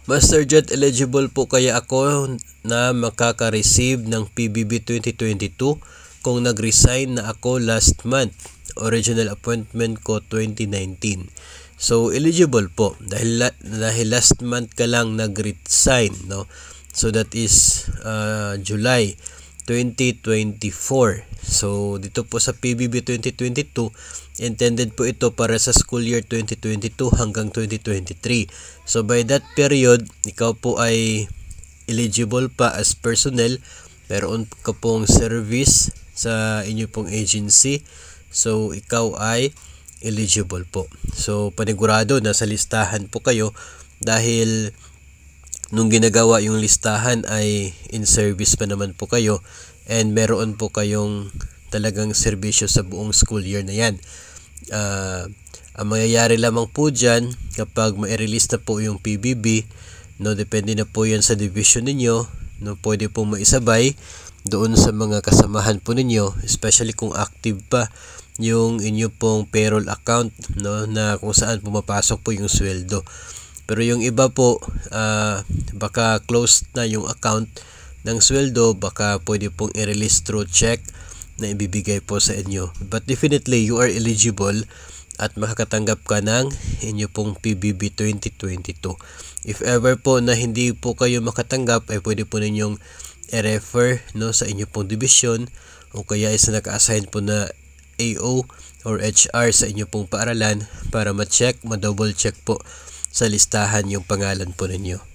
Master Jet, eligible po kaya ako na makaka-receive ng PBB 2022 kung nag-resign na ako last month? Original appointment ko 2019. So eligible po dahil last month ka lang nag-resign, no? So that is July 2024. So dito po sa PBB 2022, intended po ito para sa school year 2022 hanggang 2023. So by that period, ikaw po ay eligible pa as personnel, meron ka pong service sa inyo pong agency. So ikaw ay eligible po. So panigurado na sa listahan po kayo dahil nung ginagawa yung listahan ay in service pa naman po kayo and meron po kayong talagang serbisyo sa buong school year na yan. Ang mangyayari lamang po dyan kapag ma-release na po yung PBB, no, depende na po yan sa division ninyo, no, pwede po maisabay doon sa mga kasamahan po ninyo, especially kung active pa yung inyo pong payroll account, no, na kung saan pumapasok po yung sweldo. Pero yung iba po, baka closed na yung account ng sweldo, baka pwede pong i-release through check na ibibigay po sa inyo. But definitely, you are eligible at makakatanggap ka ng inyo pong PBB 2022. If ever po na hindi po kayo makatanggap, ay pwede po ninyong i-refer, no, sa inyo pong division o kaya isa naka-assign po na AO or HR sa inyo pong paaralan para ma-check, ma-double check po sa listahan yung pangalan po ninyo.